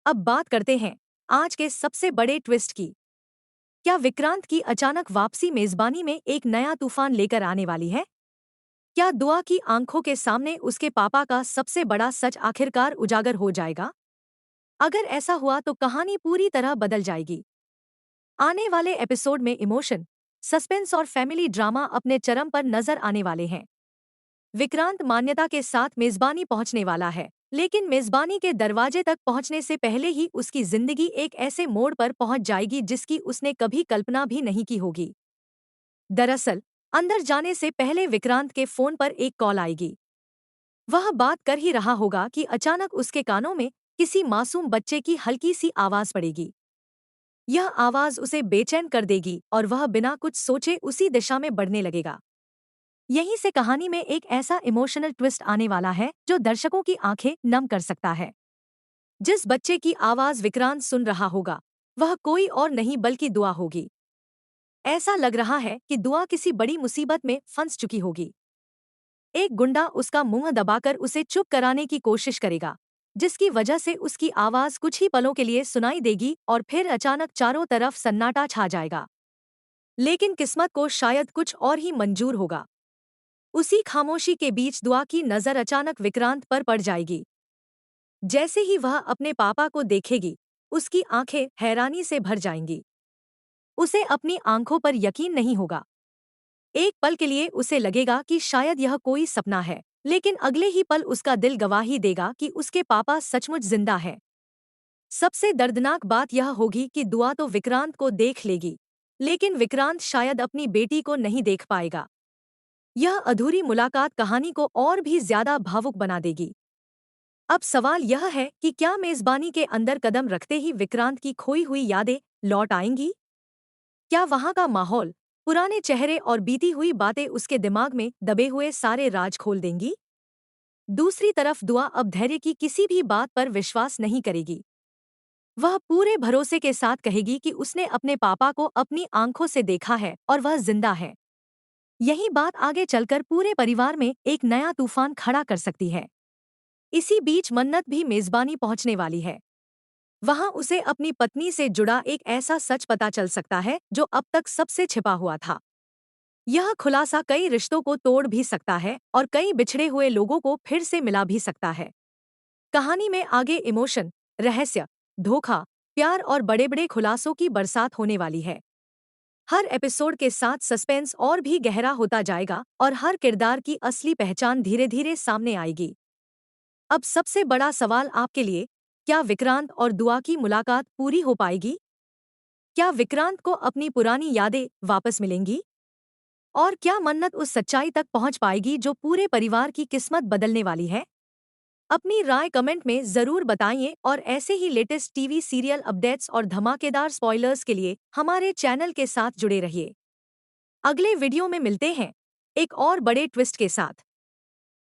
अब बात करते हैं आज के सबसे बड़े ट्विस्ट की। क्या विक्रांत की अचानक वापसी मेजबानी में एक नया तूफान लेकर आने वाली है? क्या दुआ की आंखों के सामने उसके पापा का सबसे बड़ा सच आखिरकार उजागर हो जाएगा? अगर ऐसा हुआ तो कहानी पूरी तरह बदल जाएगी। आने वाले एपिसोड में इमोशन, सस्पेंस और फैमिली ड्रामा अपने चरम पर नजर आने वाले हैं। विक्रांत मान्यता के साथ मेजबानी पहुंचने वाला है, लेकिन मेजबानी के दरवाजे तक पहुंचने से पहले ही उसकी जिंदगी एक ऐसे मोड़ पर पहुंच जाएगी जिसकी उसने कभी कल्पना भी नहीं की होगी। दरअसल, अंदर जाने से पहले विक्रांत के फोन पर एक कॉल आएगी। वह बात कर ही रहा होगा कि अचानक उसके कानों में किसी मासूम बच्चे की हल्की सी आवाज पड़ेगी। यह आवाज उसे बेचैन कर देगी और वह बिना कुछ सोचे उसी दिशा में बढ़ने लगेगा। यहीं से कहानी में एक ऐसा इमोशनल ट्विस्ट आने वाला है जो दर्शकों की आंखें नम कर सकता है। जिस बच्चे की आवाज विक्रांत सुन रहा होगा, वह कोई और नहीं बल्कि दुआ होगी। ऐसा लग रहा है कि दुआ किसी बड़ी मुसीबत में फंस चुकी होगी। एक गुंडा उसका मुंह दबाकर उसे चुप कराने की कोशिश करेगा, जिसकी वजह से उसकी आवाज कुछ ही पलों के लिए सुनाई देगी और फिर अचानक चारों तरफ सन्नाटा छा जाएगा। लेकिन किस्मत को शायद कुछ और ही मंजूर होगा। उसी खामोशी के बीच दुआ की नजर अचानक विक्रांत पर पड़ जाएगी। जैसे ही वह अपने पापा को देखेगी, उसकी आंखें हैरानी से भर जाएंगी। उसे अपनी आंखों पर यकीन नहीं होगा। एक पल के लिए उसे लगेगा कि शायद यह कोई सपना है, लेकिन अगले ही पल उसका दिल गवाही देगा कि उसके पापा सचमुच जिंदा हैं। सबसे दर्दनाक बात यह होगी कि दुआ तो विक्रांत को देख लेगी, लेकिन विक्रांत शायद अपनी बेटी को नहीं देख पाएगा। यह अधूरी मुलाकात कहानी को और भी ज्यादा भावुक बना देगी। अब सवाल यह है कि क्या मेजबानी के अंदर कदम रखते ही विक्रांत की खोई हुई यादें लौट आएंगी? क्या वहां का माहौल, पुराने चेहरे और बीती हुई बातें उसके दिमाग में दबे हुए सारे राज खोल देंगी? दूसरी तरफ दुआ अब धैर्य की किसी भी बात पर विश्वास नहीं करेगी। वह पूरे भरोसे के साथ कहेगी कि उसने अपने पापा को अपनी आंखों से देखा है और वह जिंदा है। यही बात आगे चलकर पूरे परिवार में एक नया तूफान खड़ा कर सकती है। इसी बीच मन्नत भी मेजबानी पहुंचने वाली है। वहां उसे अपनी पत्नी से जुड़ा एक ऐसा सच पता चल सकता है जो अब तक सबसे छिपा हुआ था। यह खुलासा कई रिश्तों को तोड़ भी सकता है और कई बिछड़े हुए लोगों को फिर से मिला भी सकता है। कहानी में आगे इमोशन, रहस्य, धोखा, प्यार और बड़े बड़े खुलासों की बरसात होने वाली है। हर एपिसोड के साथ सस्पेंस और भी गहरा होता जाएगा और हर किरदार की असली पहचान धीरे धीरे सामने आएगी। अब सबसे बड़ा सवाल आपके लिए, क्या विक्रांत और दुआ की मुलाकात पूरी हो पाएगी? क्या विक्रांत को अपनी पुरानी यादें वापस मिलेंगी? और क्या मन्नत उस सच्चाई तक पहुंच पाएगी जो पूरे परिवार की किस्मत बदलने वाली है? अपनी राय कमेंट में जरूर बताइए और ऐसे ही लेटेस्ट टीवी सीरियल अपडेट्स और धमाकेदार स्पॉयलर्स के लिए हमारे चैनल के साथ जुड़े रहिए। अगले वीडियो में मिलते हैं एक और बड़े ट्विस्ट के साथ।